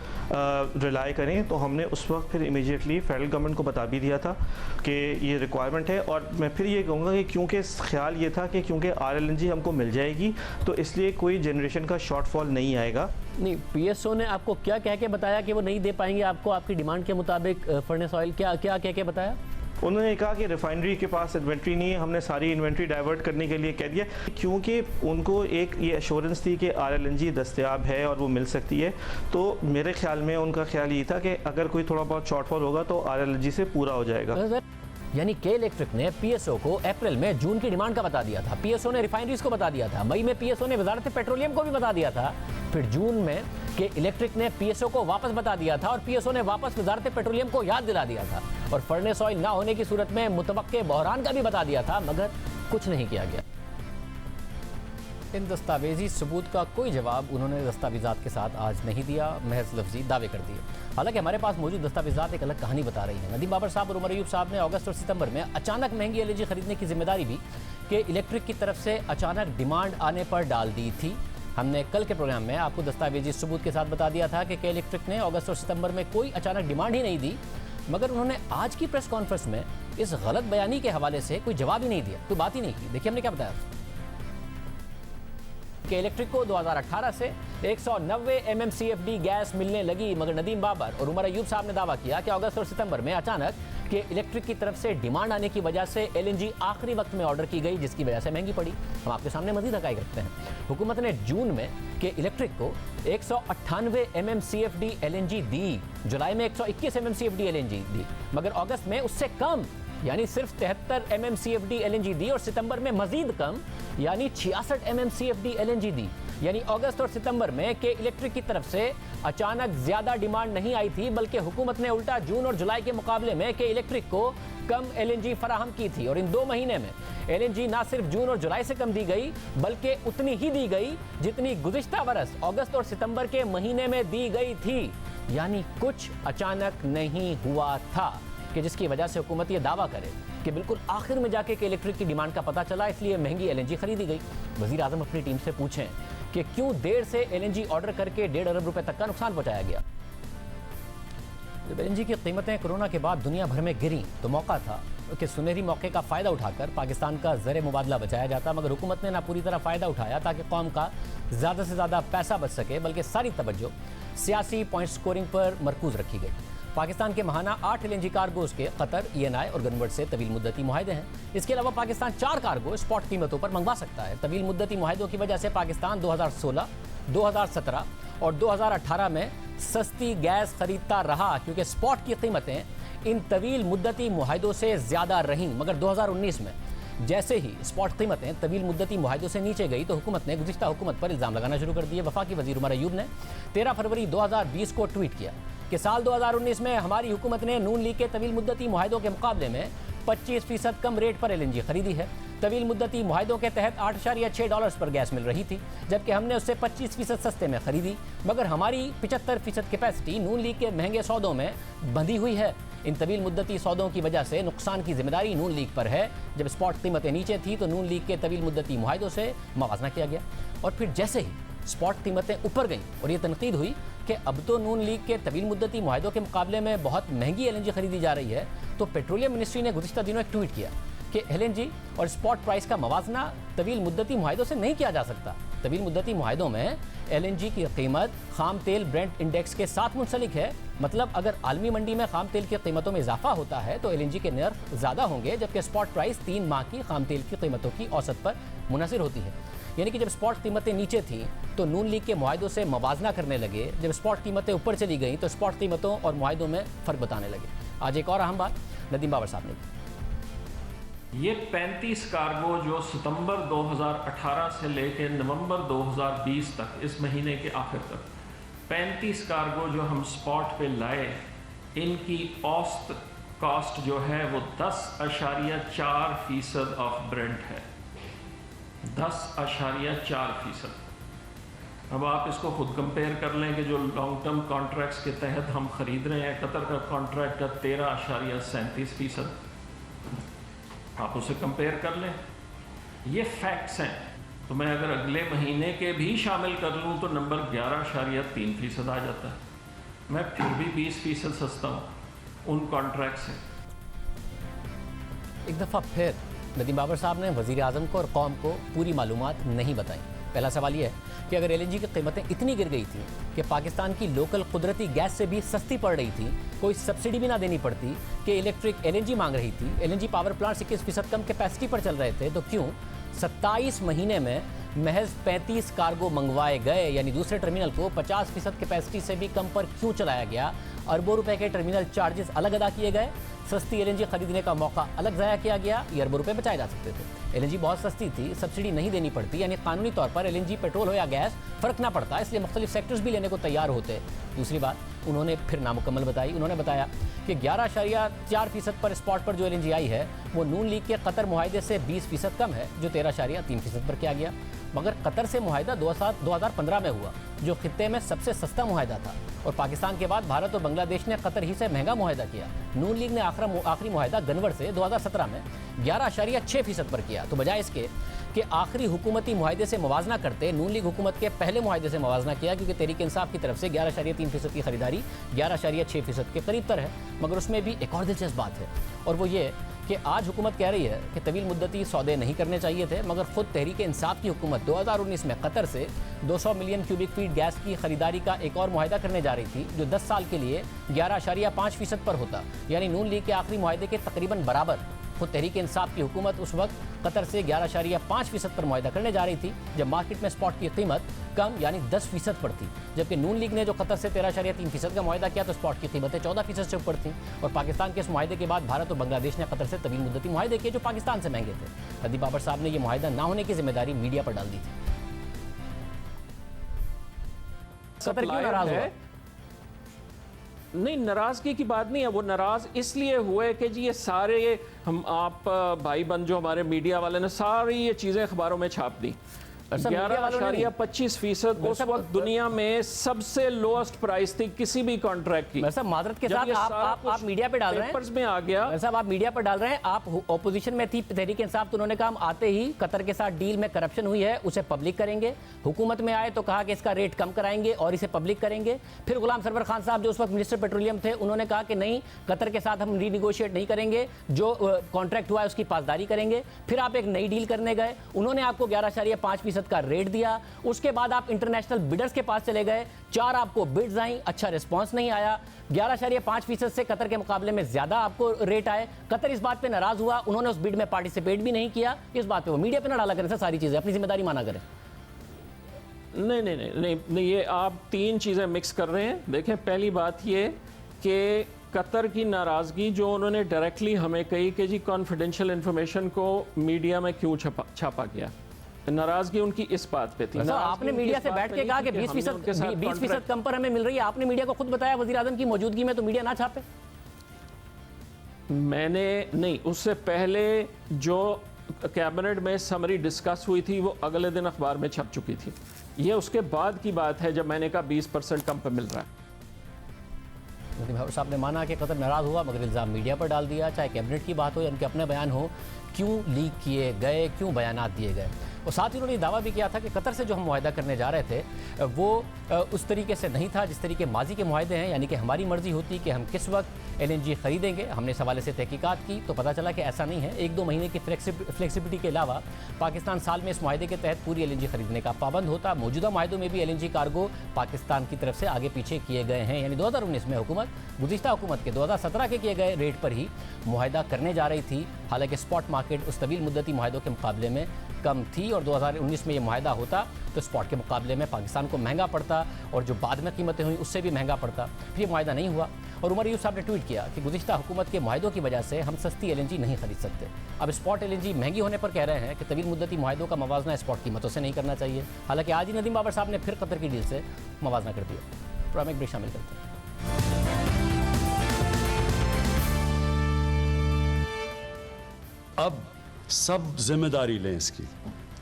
रिलाई करें। तो हमने उस वक्त फिर इमीडिएटली फेडरल गवर्नमेंट को बता भी दिया था कि ये रिक्वायरमेंट है। और मैं फिर ये कहूँगा कि क्योंकि ख्याल ये था कि क्योंकि RLNG हमको मिल जाएगी तो इसलिए कोई जनरेशन का शॉर्टफॉल नहीं आएगा। नहीं, पीएसओ ने आपको क्या कह के बताया कि वो नहीं दे पाएंगे आपको आपकी डिमांड के मुताबिक फर्नेस ऑयल? क्या क्या कह के बताया? उन्होंने कहा कि रिफाइनरी के पास इन्वेंट्री नहीं है, हमने सारी इन्वेंट्री डाइवर्ट करने के लिए कह दिया, क्योंकि उनको एक ये एश्योरेंस थी कि RLNG दस्तयाब है और वो मिल सकती है। तो मेरे ख्याल में उनका ख्याल ये था कि अगर कोई थोड़ा बहुत शॉर्टफॉल होगा तो RLNG से पूरा हो जाएगा। यानी के इलेक्ट्रिक ने पीएसओ को अप्रैल में जून की डिमांड का बता दिया था, पीएसओ ने रिफाइनरीज को बता दिया था, मई में पीएसओ ने वजारत पेट्रोलियम को भी बता दिया था, फिर जून में के इलेक्ट्रिक ने पीएसओ को वापस बता दिया था और पीएसओ ने वापस वजारत पेट्रोलियम को याद दिला दिया था और फर्नेस ऑयल ना होने की सूरत में मुतवक्के बहरान का भी बता दिया था, मगर कुछ नहीं किया गया। इन दस्तावेजी सबूत का कोई जवाब उन्होंने दस्तावेजात के साथ आज नहीं दिया, महज लफ्जी दावे कर दिए। हालांकि हमारे पास मौजूद दस्तावेजात एक अलग कहानी बता रही हैं। नदीम बाबर साहब और उमर अयूब साहब ने अगस्त और सितंबर में अचानक महंगी LNG खरीदने की जिम्मेदारी भी के इलेक्ट्रिक की तरफ से अचानक डिमांड आने पर डाल दी थी। हमने कल के प्रोग्राम में आपको दस्तावेजी सबूत के साथ बता दिया था कि इलेक्ट्रिक ने अगस्त और सितंबर में कोई अचानक डिमांड ही नहीं दी, मगर उन्होंने आज की प्रेस कॉन्फ्रेंस में इस गलत बयानी के हवाले से कोई जवाब ही नहीं दिया, कोई बात ही नहीं की। देखिए हमने क्या बताया कि इलेक्ट्रिक को 2018 से 190 MMCFD गैस मिलने लगी, मगर नदीम बाबर और उमर अयूब साहब ने दावा किया कि अगस्त और सितंबर में अचानक के इलेक्ट्रिक की तरफ से डिमांड आने की वजह से LNG आखिरी वक्त में ऑर्डर की गई, जिसकी वजह से महंगी पड़ी। हम आपके सामने मजीद हकाइक रखते हैं। हुकूमत ने जून में के इलेक्ट्रिक को 198 MMCFD LNG दी, जुलाई में 121 MMCFD LNG दी, मगर अगस्त में उससे कम यानी सिर्फ 73 MMCFD LNG दी और सितंबर में मजीद कम यानी 66 MMCFD LNG दी। यानी अगस्त और सितंबर में के इलेक्ट्रिक की तरफ से अचानक ज्यादा डिमांड नहीं आई थी, बल्कि हुकूमत ने उल्टा जून और जुलाई के मुकाबले में के इलेक्ट्रिक को कम LNG फराहम की थी। और इन 2 महीने में LNG ना सिर्फ जून और जुलाई से कम दी गई, बल्कि उतनी ही दी गई जितनी गुज़िश्ता बरस अगस्त और सितंबर के महीने में दी गई थी। यानी कुछ अचानक नहीं हुआ था कि जिसकी वजह से हुकूमत ये दावा करे कि बिल्कुल आखिर में जाके के इलेक्ट्रिक की डिमांड का पता चला, इसलिए महंगी LNG खरीदी गई। वज़ीर आज़म अपनी टीम से पूछें कि क्यों देर से LNG ऑर्डर करके 1.5 अरब रुपए तक का नुकसान पहुंचाया गया। जब LNG की कीमतें कोरोना के बाद दुनिया भर में गिरी तो मौका था कि सुनहरी मौके का फ़ायदा उठाकर पाकिस्तान का ज़र मुबादला बचाया जाता, मगर हुकूमत ने ना पूरी तरह फ़ायदा उठाया ताकि कौम का ज़्यादा से ज़्यादा पैसा बच सके, बल्कि सारी तवज्जो सियासी पॉइंट स्कोरिंग पर मरकूज़ रखी गई। पाकिस्तान के महाना 8 LNG कार्गोज़ के कतर, ENI और गनवर्ड से तवील मुद्दती मुआहदे हैं। इसके अलावा पाकिस्तान 4 कार्गो स्पॉट कीमतों पर मंगवा सकता है। तवील मुद्दती मुआहदों की वजह से पाकिस्तान 2016, 2017 और 2018 में सस्ती गैस खरीदता रहा, क्योंकि स्पॉट की कीमतें इन तवील मुद्दती मुआहदों से ज़्यादा रहीं, मगर 2019 में जैसे ही स्पॉट कीमतें तवील मुद्दती मुआहदों से नीचे गई तो हुकूमत ने गुज़िश्ता हुकूमत पर इल्ज़ाम लगाना शुरू कर दिए। वफाकी वज़ीर उमर अयूब ने 13 फरवरी 2020 को ट्वीट किया कि साल 2019 में हमारी हुकूमत ने नून लीग के तवील मुद्दती मुआहदों के मुकाबले में 25% कम रेट पर LNG खरीदी है। तवील मुद्दती मुआहदों के तहत $8.6 पर गैस मिल रही थी, जबकि हमने उससे 25% सस्ते में खरीदी, मगर हमारी 75% कैपेसिटी नून लीग के महंगे सौदों में बंधी हुई है। इन तवील मुद्दती सौदों की वजह से नुकसान की जिम्मेदारी नून लीग पर है। जब स्पॉट कीमतें नीचे थी तो नून लीग के तवील मुद्दती मुआहदों से मवाजना किया गया, और फिर जैसे ही स्पॉट कीमतें ऊपर गईं और ये तनकीद हुई कि अब तो नून लीग के तवील मुद्दती मुआहदों के मुकाबले में बहुत महंगी LNG खरीदी जा रही है, तो पेट्रोलियम मिनिस्ट्री ने गुज़िश्ता दिनों एक ट्वीट किया कि LNG और स्पॉट प्राइस का मवाजना तवील मुद्दती मुआहदों से नहीं किया जा सकता। तवील मुद्दती मुआहदों में LNG की कीमत खाम तेल ब्रेंट इंडेक्स के साथ मुंसलिक है। मतलब अगर आलमी मंडी में खाम तेल की कीमतों में इजाफा होता है तो LNG के नर्ख ज़्यादा होंगे, जबकि स्पॉट प्राइस 3 माह की खाम तेल की कीमतों की औसत पर मुनहसर होती है। यानी कि जब स्पॉट कीमतें नीचे थीं तो नून लीग के मुआहदों से मवाजना करने लगे, जब स्पॉट कीमतें ऊपर चली गईं तो स्पॉट कीमतों और मुआहदों में फ़र्क बताने लगे। आज एक और अहम बात नदीम बाबर साहब ने की। ये 35 कार्गो जो सितंबर 2018 से लेकर नवंबर 2020 तक, इस महीने के आखिर तक 35 कार्गो जो हम स्पॉट पे लाए, इनकी औसत कॉस्ट जो है वो 10.4% ऑफ ब्रेंट है। 10.4%। अब आप इसको खुद कंपेयर कर लें कि जो लॉन्ग टर्म कॉन्ट्रैक्ट्स के तहत हम ख़रीद रहे हैं, कतर का कॉन्ट्रैक्ट का 13.37%, आप उसे कंपेयर कर लें। ये फैक्ट्स हैं। तो मैं अगर अगले महीने के भी शामिल कर लूँ तो नंबर 11.3% आ जाता है। मैं फिर भी 20% सस्ता हूँ उन कॉन्ट्रैक्ट से। एक दफ़ा फिर नदीम बाबर साहब ने वज़ीर आज़म को और कौम को पूरी मालूमात नहीं बताई। पहला सवाल यह है कि अगर LNG की कीमतें इतनी गिर गई थी कि पाकिस्तान की लोकल कुदरती गैस से भी सस्ती पड़ रही थी, कोई सब्सिडी भी ना देनी पड़ती, कि इलेक्ट्रिक LNG मांग रही थी, LNG पावर प्लांट 21% कम कैपेसिटी पर चल रहे थे, तो क्यों 27 महीने में महज 35 कार्गो मंगवाए गए, यानी दूसरे टर्मिनल को 50% कैपेसिटी से भी कम पर क्यों चलाया गया? अरबों रुपए के टर्मिनल चार्जेस अलग अदा किए गए, सस्ती LNG खरीदने का मौका अलग ज़ाया किया गया, ये अरबों रुपए बचाए जा सकते थे। LNG बहुत सस्ती थी, सब्सिडी नहीं देनी पड़ती, यानी कानूनी तौर पर LNG पेट्रोल हो या गैस फ़र्क ना पड़ता, इसलिए मुख्तलिफ सेक्टर्स भी लेने को तैयार होते। दूसरी बात उन्होंने फिर नामुकम्मल बताई। उन्होंने बताया कि 11.4% पर स्पॉट पर जो LNG आई है वो नून लीग के कतर मुआहदे से 20% कम है, जो 13.3% पर किया गया। मगर कतर से मुआहदा 2015 में हुआ, जो खित्ते में सबसे सस्ता मुआहदा था, और पाकिस्तान के बाद भारत और बांग्लादेश ने कतर ही से महंगा मुआहदा किया। नून लीग ने आखिरी मुआहदा गनवर से 2017 में 11.6% पर किया। तो बजाय इसके कि आखिरी हुकूमती मुआहदे से मवाजना करते, नून लीग हुकूमत के पहले मुआहदे से मवाजना किया, क्योंकि तहरीक इंसाफ की तरफ से 11.3% की खरीदारी 11.6% के करीब तर है। मगर उसमें भी एक और दिलचस्प बात है, और वो ये कि आज हुकूमत कह रही है कि तवील मुद्दती सौदे नहीं करने चाहिए थे, मगर खुद तहरीक इंसाफ की हुकूमत 2019 में कतर से 200 मिलियन क्यूबिक फीट गैस की खरीदारी का एक और मुआहदा करने जा रही थी, जो 10 साल के लिए 11.5% पर होता, यानी नून लीग के आखिरी मुआहदे के तकरीबन बराबर। खुद तहरीक इंसाफ की हुकूमत उस वक्त कतर से 11.5% पर मुआहदा करने जा रही थी, जब मार्केट में स्पॉट की कीमत कम यानी 10% पर थी। जबकि नून लीग ने जो कतर से 13.3% का मुआहदा किया तो स्पॉट की कीमतें 14% से ऊपर थीं। और पाकिस्तान के इस मुआहदे के बाद भारत और बांग्लादेश ने कतर से तवील मुद्दती मुआहदे किए जो पाकिस्तान से महंगे थे। नदीम बाबर साहब ने यह मुआहदा ना होने की जिम्मेदारी मीडिया पर डाल दी थी। कतर क्यों नाराज हुआ? नहीं, नाराज़गी की बात नहीं है। वो नाराज़ इसलिए हुए कि जी ये सारे आप भाई बंद जो हमारे मीडिया वाले ने सारी ये चीज़ें अखबारों में छाप दी। 11.25% उस वक्त दुनिया में सबसे लोएस्ट प्राइस थी किसी भी कॉन्ट्रैक्ट की। मादरत के साथ आप मीडिया पे डाल रहे हैं, पेपर्स में आ गया। साहब आप मीडिया पर डाल रहे हैं, आप ऑपोजिशन में थी तहरीक इंसाफ, तो उन्होंने कहा हम आते ही कतर के साथ डील में करप्शन हुई है उसे पब्लिक करेंगे। हुकूमत में आए तो कहा कि इसका रेट कम कराएंगे और इसे पब्लिक करेंगे। फिर गुलाम सरवर खान साहब जो उस वक्त मिनिस्टर पेट्रोलियम थे, उन्होंने कहा कि नहीं, कतर के साथ हम रीनिगोशिएट नहीं करेंगे, जो कॉन्ट्रैक्ट हुआ है उसकी पासदारी करेंगे। फिर आप एक नई डील करने गए, उन्होंने आपको 11.5% का रेट दिया। उसके बाद आप इंटरनेशनल बिडर्स के पास चले गए, 4 आपको बिड्स आई, अच्छा रिस्पांस नहीं आया। 11.5% से कतर के मुकाबले में ज्यादा आपको रेट आए। कतर इस बात पे नाराज हुआ, उन्होंने उस बिड में पार्टिसिपेट भी नहीं किया। इस बात पे वो मीडिया पे ना डाला करें सर, सारी चीजें अपनी जिम्मेदारी माना करें। नहीं नहीं नहीं नहीं नहीं, ये आप 3 चीज़ें मिक्स कर रहे हैं। देखें, पहली बात ये कि कतर की नाराज़गी जो उन्होंने डायरेक्टली हमें कही कि जी कॉन्फिडेंशियल इंफॉर्मेशन को मीडिया में क्यों छापा गया, नाराज़गी उनकी इस बात पे थी। सर, आपने मीडिया से बैठ के कहा कि 20% कम पर हमें मिल रही है, आपने मीडिया को खुद बताया वज़ीर आज़म की मौजूदगी में तो मीडिया ना छापे। मैंने नहीं, उससे पहले जो कैबिनेट में समरी डिस्कस हुई थी वो अगले दिन अखबार में छप चुकी थी। ये उसके बाद की बात है जब मैंने कहा 20% कम पे मिल रहा है। साहब ने माना कि कतर नाराज़ हुआ मगर इल्ज़ाम मीडिया पर डाल दिया, चाहे कैबिनेट की बात हो या उनके अपने बयान हो, क्यों लीक किए गए, क्यों बयानात दिए गए। और साथ ही उन्होंने दावा भी किया था कि कतर से जो हम मुआहदा करने जा रहे थे वो उस तरीके से नहीं था जिस तरीके माजी के मुआहदे हैं, यानी कि हमारी मर्जी होती कि हम किस वक्त LNG ख़रीदेंगे। हमने इस हवाले से तहकीकात की तो पता चला कि ऐसा नहीं है। 1-2 महीने की फ्लेक्सिबिलिटी के अलावा पाकिस्तान साल में इस मुआहदे के तहत पूरी LNG खरीदने का पाबंद होता। मौजूदा मुआहदों में भी LNG कार्गो पाकिस्तान की तरफ से आगे पीछे किए गए हैं, यानी 2019 में गुज़िश्ता हुकूमत के 2017 के किए गए रेट पर ही मुआहदा करने जा रही थी। हालांकि स्पॉट मार्केट उस तवील मुद्दती मुआहदों के मुकाबले में कम थी और 2019 में ये मुआहदा होता तो स्पॉट के मुकाबले में पाकिस्तान को महंगा पड़ता और जो बाद में कीमतें हुई उससे भी महंगा पड़ता। फिर ये मुआहदा नहीं हुआ और उमर यूसुफ साहब ने ट्वीट किया कि गुज़िश्ता हुकूमत के मुआहदों की वजह से हम सस्ती LNG नहीं खरीद सकते। अब स्पॉट LNG महंगी होने पर कह रहे हैं कि तवील मुद्दती मुआहदों का मवाजना स्पॉट कीमतों से नहीं करना चाहिए। हालांकि आज ही नदीम बाबर साहब ने फिर कतर की डील से मवाजना कर दिया। प्रोग्राम एक ब्रेक शामिल करते हैं। अब सब जिम्मेदारी लें इसकी,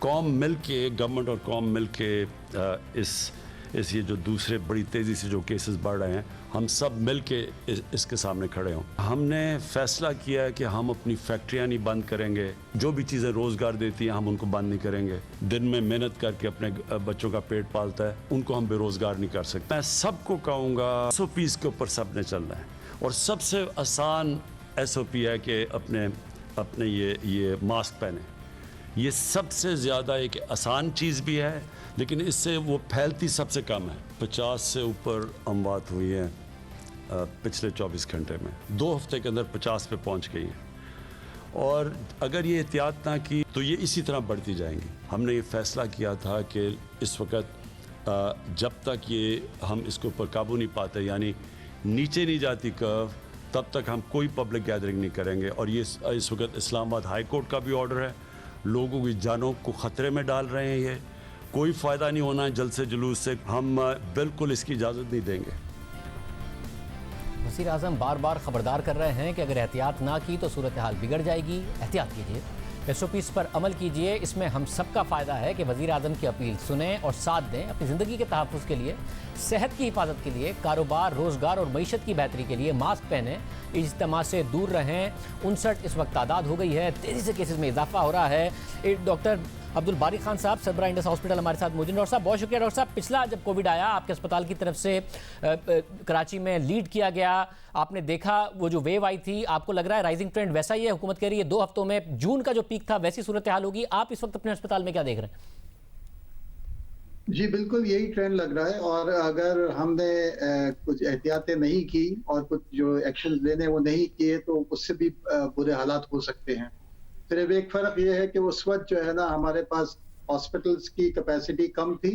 कौम मिल के, गवर्नमेंट और कौम मिल के इस ये जो दूसरे बड़ी तेज़ी से जो केसेस बढ़ रहे हैं, हम सब मिल के इसके सामने खड़े हों। हमने फैसला किया है कि हम अपनी फैक्ट्रियां नहीं बंद करेंगे, जो भी चीज़ें रोज़गार देती हैं हम उनको बंद नहीं करेंगे। दिन में मेहनत करके अपने बच्चों का पेट पालता है, उनको हम बेरोज़गार नहीं कर सकते। मैं सबको कहूँगा SOPs के ऊपर सबने चलना है और सबसे आसान SOP है कि अपने ये मास्क पहने। ये सबसे ज़्यादा एक आसान चीज़ भी है लेकिन इससे वो फैलती सबसे कम है। 50 से ऊपर अमवात हुई है पिछले 24 घंटे में, 2 हफ्ते के अंदर 50 पे पहुंच गई है और अगर ये एहतियात ना की तो ये इसी तरह बढ़ती जाएंगी। हमने ये फैसला किया था कि इस वक्त जब तक ये हम इसके ऊपर काबू नहीं पाते, यानी नीचे नहीं जाती कर्व, तब तक हम कोई पब्लिक गैदरिंग नहीं करेंगे। और ये इस वक्त इस्लामाबाद हाई कोर्ट का भी ऑर्डर है, लोगों की जानों को ख़तरे में डाल रहे हैं। ये कोई फ़ायदा नहीं होना है जल्द से जुलूस से, हम बिल्कुल इसकी इजाज़त नहीं देंगे। वज़ीर आज़म बार बार ख़बरदार कर रहे हैं कि अगर एहतियात ना की तो सूरत हाल बिगड़ जाएगी, एहतियात कीजिए, SOPs पर अमल कीजिए। इसमें हम सबका फ़ायदा है कि वज़ीर आज़म की अपील सुने और साथ दें। अपनी ज़िंदगी के तहफ़्फ़ुज़ के लिए, सेहत की हिफाजत के लिए, कारोबार, रोज़गार और मईशत की बेहतरी के लिए मास्क पहने, इज्तिमा से दूर रहें। 59 इस वक्त तादाद हो गई है, तेज़ी से केसेस में इजाफा हो रहा है। डॉक्टर अब्दुल बारी खान साहब सरबरा इंडस हॉस्पिटल हमारे साथ मौजूद हैं। डॉक्टर साहब बहुत शुक्रिया। डॉक्टर साहब, पिछला जब कोविड आया आपके अस्पताल की तरफ से कराची में लीड किया गया, आपने देखा वो जो वेव आई थी, आपको लग रहा है राइजिंग ट्रेंड वैसा ही है? हुकूमत कह रही है 2 हफ्तों में जून का जो पीक था वैसी सूरत हाल होगी। आप इस वक्त अपने अस्पताल में क्या देख रहे हैं? जी बिल्कुल यही ट्रेंड लग रहा है और अगर हमने कुछ एहतियातें नहीं की और कुछ जो एक्शन लेने वो नहीं किए तो उससे भी बुरे हालात हो सकते हैं। सिर्फ एक फ़र्क ये है कि उस वक्त जो है ना हमारे पास हॉस्पिटल्स की कैपेसिटी कम थी,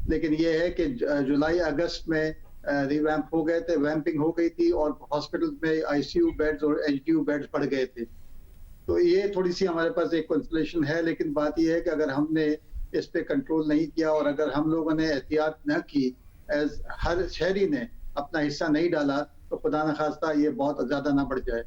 लेकिन ये है कि जुलाई अगस्त में रिवैम्प हो गए थे, वैम्पिंग हो गई थी और हॉस्पिटल्स में ICU बेड्स और HDU बेड्स बढ़ गए थे। तो ये थोड़ी सी हमारे पास एक कंसोलेशन है, लेकिन बात ये है कि अगर हमने इस पे कंट्रोल नहीं किया और अगर हम लोगों ने एहतियात न की, हर शहरी ने अपना हिस्सा नहीं डाला, तो खुदा न खास्ता ये बहुत ज़्यादा ना बढ़ जाए।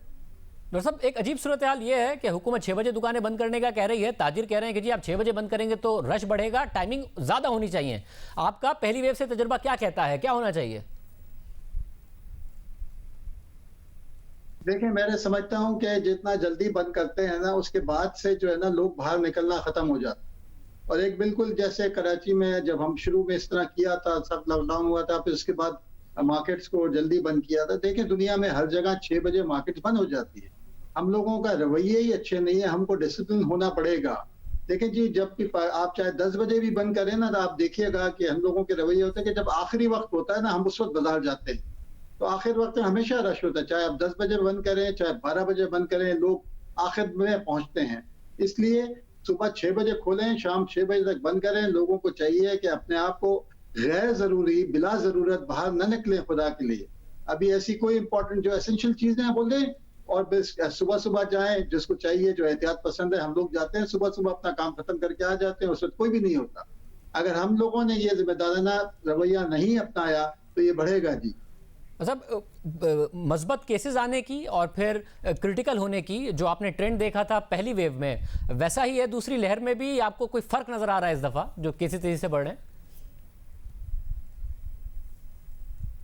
डॉक्टर साहब, एक अजीब सूरत हाल ये है कि हुकूमत 6 बजे दुकानें बंद करने का कह रही है, ताजिर कह रहे हैं कि जी आप 6 बजे बंद करेंगे तो रश बढ़ेगा, टाइमिंग ज़्यादा होनी चाहिए। आपका पहली वेव से तजुर्बा क्या कहता है, क्या होना चाहिए? देखिए, मैं समझता हूँ कि जितना जल्दी बंद करते हैं ना, उसके बाद से जो है ना लोग बाहर निकलना ख़त्म हो जाता है। और एक बिल्कुल जैसे कराची में जब हम शुरू में इस तरह किया था, सब लॉकडाउन हुआ था, फिर उसके बाद मार्केट्स को जल्दी बंद किया था। देखिए, दुनिया में हर जगह 6 बजे मार्केट्स बंद हो जाती है। हम लोगों का रवैये ही अच्छे नहीं है, हमको डिसिप्लिन होना पड़ेगा। देखिए जी, जब भी आप चाहे 10 बजे भी बंद करें ना, तो आप देखिएगा कि हम लोगों के रवैये होते हैं कि जब आखिरी वक्त होता है ना, हम उस वक्त बाजार जाते हैं, तो आखिर वक्त में हमेशा रश होता है। चाहे आप 10 बजे बंद करें, चाहे 12 बजे बंद करें, लोग आखिर में पहुंचते हैं। इसलिए सुबह 6 बजे खोलें, शाम 6 बजे तक बंद करें। लोगों को चाहिए कि अपने आप को गैर जरूरी, बिला जरूरत बाहर न निकलें खुदा के लिए। अभी ऐसी कोई इंपॉर्टेंट जो एसेंशियल चीजें हैं बोले, और बस सुबह सुबह जाएं, जिसको चाहिए, जो एहतियात पसंद है, हम लोग जाते हैं सुबह सुबह, अपना काम खत्म करके आ जाते हैं, उस वक्त कोई भी नहीं होता। अगर हम लोगों ने ये जिम्मेदाराना रवैया नहीं अपनाया तो ये बढ़ेगा जी। मतलब मस्बत केसेस आने की और फिर क्रिटिकल होने की जो आपने ट्रेंड देखा था पहली वेव में, वैसा ही है दूसरी लहर में भी? आपको कोई फर्क नजर आ रहा है इस दफा जो केसेस तेजी से बढ़ रहे हैं?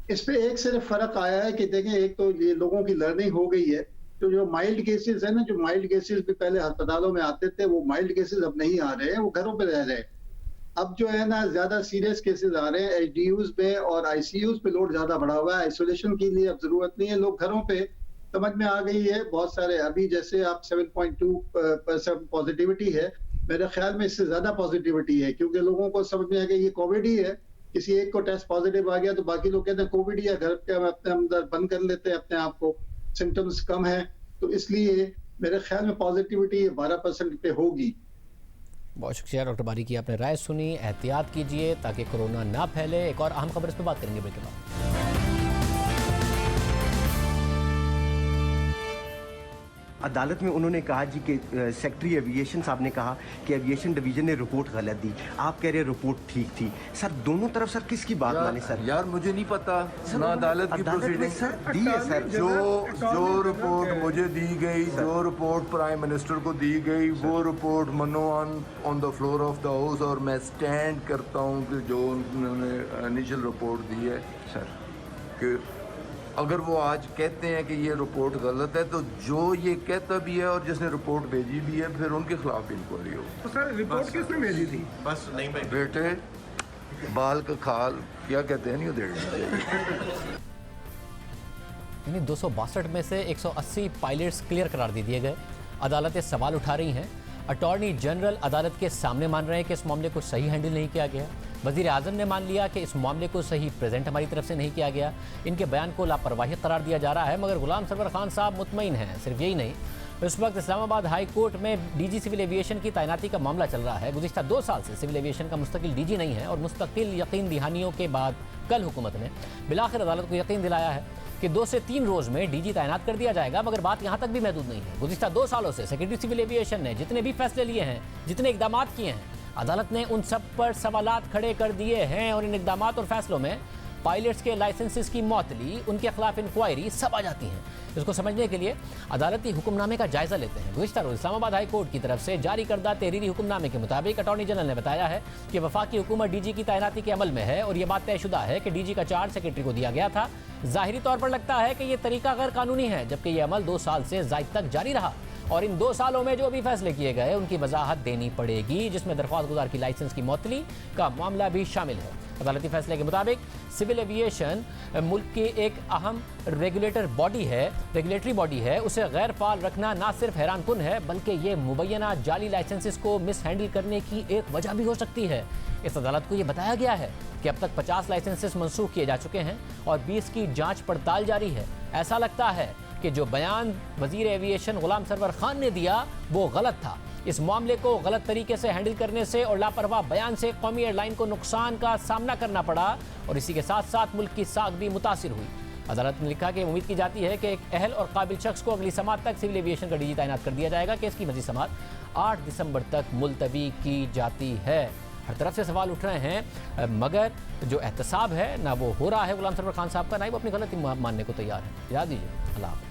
इस पे एक सिर्फ फर्क आया है कि देखें, एक तो ये लोगों की लर्निंग हो गई है, तो जो माइल्ड केसेस है ना, जो माइल्ड केसेस भी पहले अस्पतालों में आते थे, वो माइल्ड केसेस अब नहीं आ रहे हैं, वो घरों पे रह रहे हैं। अब जो है ना, ज्यादा सीरियस केसेस आ रहे हैं एचडीयूज में और आईसीयूज पे, लोड ज्यादा बढ़ा हुआ है। आइसोलेशन के लिए अब जरूरत नहीं है, लोग घरों पे, समझ में आ गई है बहुत सारे। अभी जैसे आप 7.2% पॉजिटिविटी है, मेरे ख्याल में इससे ज्यादा पॉजिटिविटी है, क्योंकि लोगों को समझ में आ गया ये कोविड ही है। किसी एक को टेस्ट पॉजिटिव आ गया तो बाकी लोग कहते हैं कोविड ही है, घर के अपने अंदर बंद कर लेते हैं अपने आप को, सिम्टम्स कम है, तो इसलिए मेरे ख्याल में पॉजिटिविटी 12% पे होगी। बहुत शुक्रिया डॉक्टर बारी की, आपने राय सुनी। एहतियात कीजिए ताकि कोरोना ना फैले। एक और अहम खबर इस पर बात करेंगे ब्रेक के बाद। अदालत में उन्होंने कहा जी कि सेक्रेटरी एविएशन साहब ने कहा कि एविएशन डिवीजन ने रिपोर्ट गलत दी, आप कह रहे हैं रिपोर्ट ठीक थी। सर दोनों तरफ सर किसकी बात माने सर? यार मुझे नहीं पता ना अदालत की प्रोसीडिंग सर दी है सर। जो रिपोर्ट मुझे दी गई, जो रिपोर्ट प्राइम मिनिस्टर को दी गई, वो रिपोर्ट मनो on the floor of the house, और मैं स्टैंड करता हूँ कि जो उन्होंने इनिशियल रिपोर्ट दी है सर, कि अगर वो आज कहते हैं कि ये रिपोर्ट गलत है, तो जो ये कहता भी है और जिसने रिपोर्ट भेजी भी है, फिर उनके खिलाफ इंक्वायरी हो। तो सर रिपोर्ट किसने भेजी थी? बस नहीं भाई बेटे, बाल का खाल क्या कहते हैं, नहीं उधेड़ना। यानी 262 में से 180 पायलट्स क्लियर करार दे दिए गए। अदालतें सवाल उठा रही हैं। अटॉर्नी जनरल अदालत के सामने मान रहे हैं कि इस मामले को सही हैंडल नहीं किया गया। वज़ीर आज़म ने मान लिया कि इस मामले को सही प्रेजेंट हमारी तरफ से नहीं किया गया। इनके बयान को लापरवाही करार दिया जा रहा है, मगर गुलाम सरवर खान साहब मुतमईन हैं। सिर्फ यही नहीं, इस वक्त इस्लामाबाद हाई कोर्ट में डीजी सिविल एविएशन की तैनाती का मामला चल रहा है। गुज़िश्ता 2 साल से सिविल एविएशन का मुस्तकिल डीजी नहीं है और मुस्तकिल यकीन दहानियों के बाद कल हुकूमत ने बिलाखिर अदालत को यकीन दिलाया है कि 2 से 3 रोज़ में डीजी तैनात कर दिया जाएगा। मगर बात यहाँ तक भी महदूद नहीं है। गुज़िश्ता 2 सालों से सेक्रेटरी सिविल एविएशन ने जितने भी फैसले लिए हैं, जितने इकदाम किए हैं, अदालत ने उन सब पर सवालात खड़े कर दिए हैं और इन इकदामात और फैसलों में पायलट्स के लाइसेंसेस की मअतली, उनके खिलाफ इंक्वायरी सब आ जाती हैं। इसको समझने के लिए अदालती हुक्मनामे का जायजा लेते हैं। गुज़िश्ता रोज़ इस्लामाबाद हाई कोर्ट की तरफ से जारी करदा तहरीरी हुक्मनामे के मुताबिक अटॉर्नी जनरल ने बताया है कि वफाकी हुकूमत डीजी की तैनाती के अमल में है और ये बात तयशुदा है कि डीजी का चार्ज सेक्रेटरी को दिया गया था। ज़ाहिरी तौर पर लगता है कि ये तरीका गैर कानूनी है, जबकि ये अमल 2 साल से ज़ायद तक जारी रहा और इन 2 सालों में जो भी फैसले किए गए उनकी वजाहत देनी पड़ेगी, जिसमें दरख्वास्त गुजार की लाइसेंस की मअतली का मामला भी शामिल है। अदालती फैसले के मुताबिक सिविल एविएशन मुल्क की एक अहम रेगुलेटरी बॉडी है। उसे गैर फाल रखना ना सिर्फ हैरान कुन है, बल्कि ये मुबैना जाली लाइसेंसेस को मिस हैंडल करने की एक वजह भी हो सकती है। इस अदालत को ये बताया गया है कि अब तक 50 लाइसेंसेस मनसूख किए जा चुके हैं और 20 की जाँच पड़ताल जारी है। ऐसा लगता है कि जो बयान वज़ीर एविएशन गुलाम सरवर खान ने दिया वो गलत था। इस मामले को गलत तरीके से हैंडल करने से और लापरवाह बयान से कौमी एयरलाइन को नुकसान का सामना करना पड़ा और इसी के साथ साथ मुल्क की साख भी मुतासिर हुई। अदालत ने लिखा कि उम्मीद की जाती है कि एक अहल और काबिल शख्स को अगली समात तक सिविल एविएशन का डीजी तैनात कर दिया जाएगा। केस की मज़ीद समात 8 दिसंबर तक मुलतवी की जाती है। हर तरफ से सवाल उठ रहे हैं, मगर जो एहतसाब है ना वो हो रहा है गुलाम सरवर खान साहब का, ना ही वो अपनी गलती मानने को तैयार है। याद दीजिए। अल्लाह।